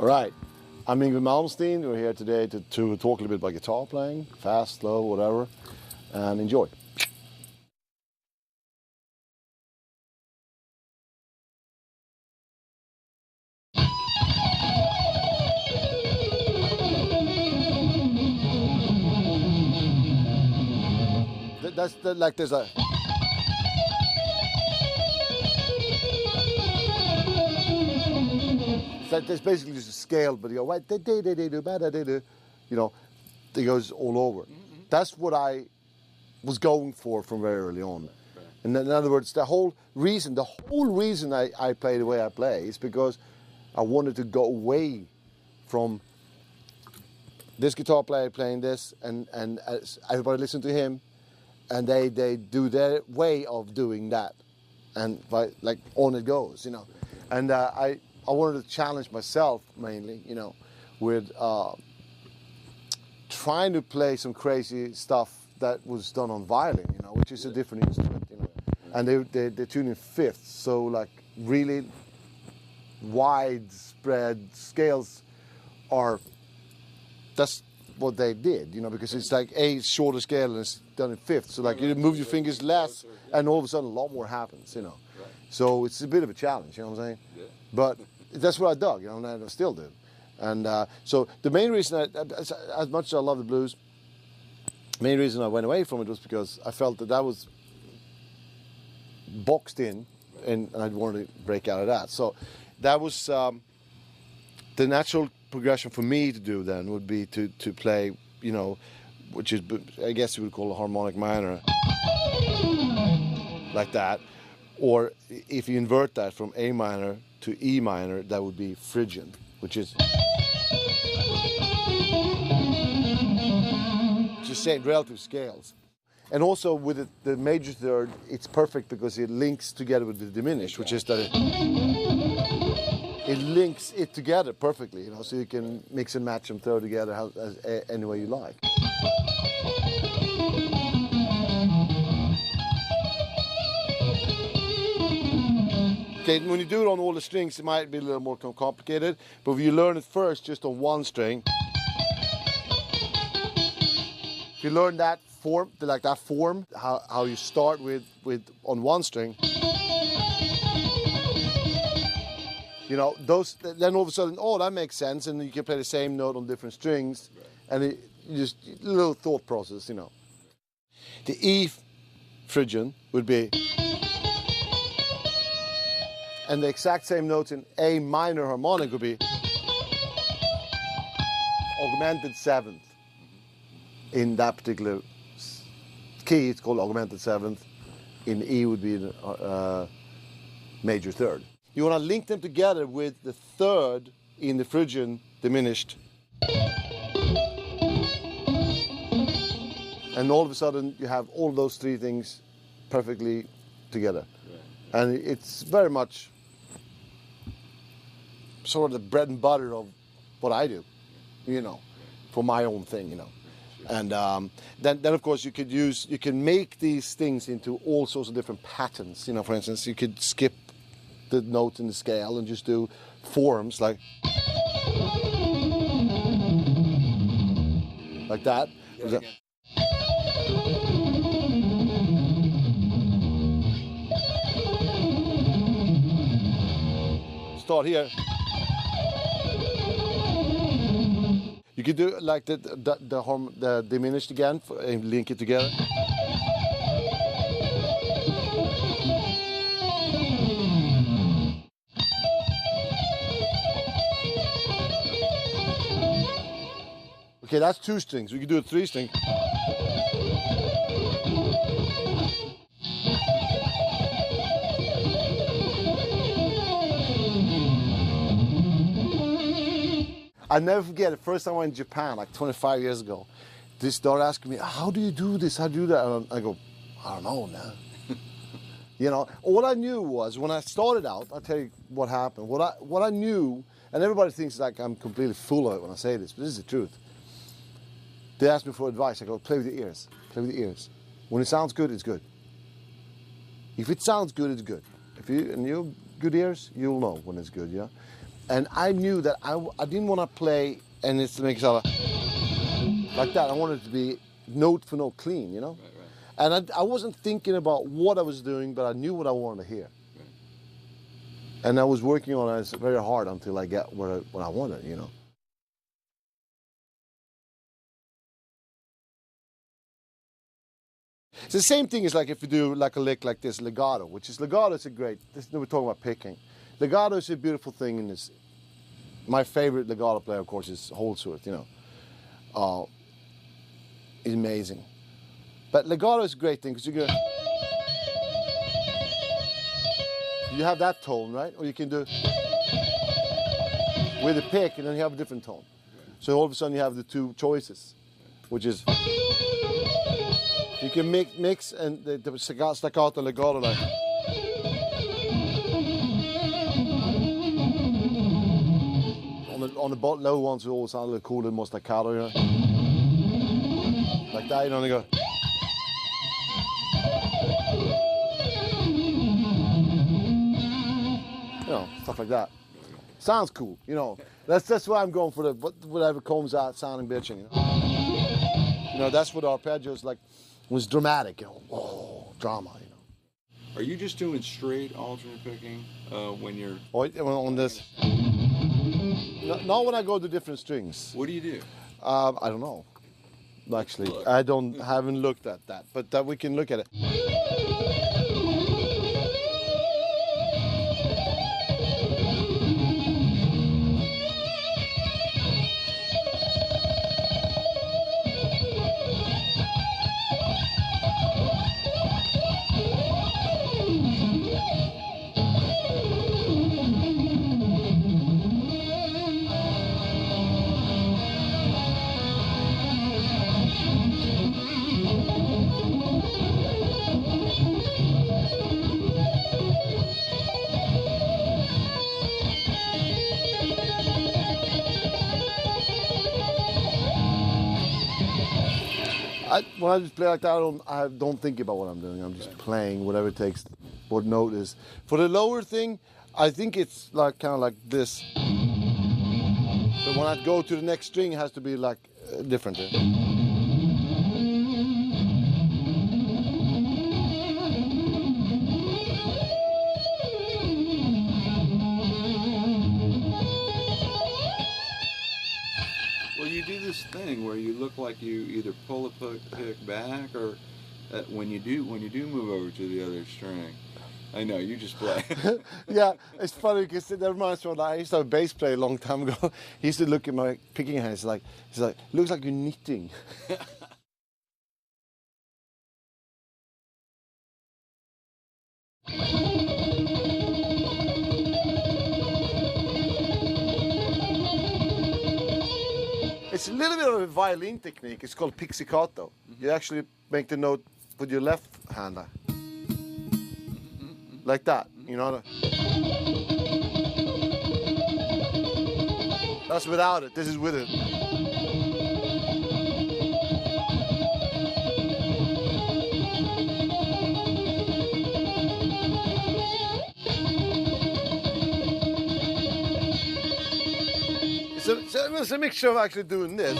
All right, I'm Yngwie Malmsteen. We're here today to talk a little bit about guitar playing, fast, slow, whatever, and enjoy. Like there's a... There's basically just a scale, but you go, you know, it goes all over. Mm-hmm. That's what I was going for from very early on. Right. And in other words, the whole reason I play the way I play is because I wanted to go away from this guitar player playing this, and everybody listen to him, and they do their way of doing that, and like on it goes, you know, and I wanted to challenge myself mainly, you know, with trying to play some crazy stuff that was done on violin, you know, which is a different instrument, you know, and they tune in fifths, so like really widespread scales are. That's what they did, you know, because it's like a shorter scale and it's done in fifths, so like you move your fingers less, and all of a sudden a lot more happens, you know. So it's a bit of a challenge, you know what I'm saying? Yeah. But that's what I dug, you know, and I still do. And so the main reason, as much as I love the blues, the main reason I went away from it was because I felt that was boxed in, and I wanted to break out of that. So that was the natural progression for me to do then would be to play, you know, which is, I guess you would call a harmonic minor, like that. Or if you invert that from A minor to E minor, that would be Phrygian, which is just saying relative scales. And also with the major third, it's perfect because it links together with the diminished, which is that it links it together perfectly, you know, so you can mix and match them, throw together any way you like. Okay, when you do it on all the strings, it might be a little more complicated, but if you learn it first just on one string, if you learn that form, like that form, how you start with on one string, you know, those, then all of a sudden, oh, that makes sense, and you can play the same note on different strings, and just a little thought process, you know. The E Phrygian would be, and the exact same notes in A minor harmonic would be augmented seventh. In that particular key, it's called augmented seventh. In E would be the major third. You want to link them together with the third in the Phrygian diminished. And all of a sudden, you have all those three things perfectly together. And it's very much sort of the bread and butter of what I do, you know, for my own thing, you know. And then of course you can make these things into all sorts of different patterns, you know. For instance, you could skip the note in the scale and just do forms like that. Start here. You could do like the diminished again and link it together. Okay, that's two strings. We could do a three string. I never forget the first time I went to Japan, like 25 years ago. They started asking me, how do you do this? How do you do that? And I go, I don't know, man. You know, all I knew was when I started out, I'll tell you what happened. What I knew, and everybody thinks like I'm completely full of it when I say this, but this is the truth. They asked me for advice. I go, play with your ears. Play with your ears. When it sounds good, it's good. If it sounds good, it's good. And you have good ears, you'll know when it's good, yeah? And I knew that I didn't want to play and it's make it like that. I wanted it to be note for note clean, you know? Right. And I wasn't thinking about what I was doing, but I knew what I wanted to hear. Right. And I was working on it very hard until I got what I wanted, you know? It's the same thing as like if you do like a lick like this, legato, legato is a great, we're talking about picking. Legato is a beautiful thing in this. My favorite legato player, of course, is Holdsworth, you know. It's amazing. But legato is a great thing because you have that tone, right? Or you can do with a pick and then you have a different tone. So all of a sudden you have the two choices, which is you can mix and the staccato and legato like. On the low ones, we always sound a little cooler, more staccato, you know? Like that, you know, and they go. You know, stuff like that. Sounds cool, you know. That's why I'm going for whatever comes out sounding bitching, you know. You know, that's what arpeggios like was dramatic, you know. Whoa, drama, you know. Are you just doing straight alternate picking when you're on this? Not when I go to different strings. What do you do? I don't know. Actually, I haven't looked at that, but we can look at it. When I just play like that, I don't think about what I'm doing. I'm just playing whatever it takes, what note is. For the lower thing, I think it's like kind of like this. But when I go to the next string, it has to be like different. Thing where you look like you either pull a pick back or when you do move over to the other string. I know you just play. Yeah, it's funny because that reminds me of I used to have a bass player a long time ago. He used to look at my picking hands he's like looks like you're knitting. It's a little bit of a violin technique. It's called pizzicato. You actually make the note with your left hand, like that. You know. That's without it. This is with it. So it's a mixture of actually doing this.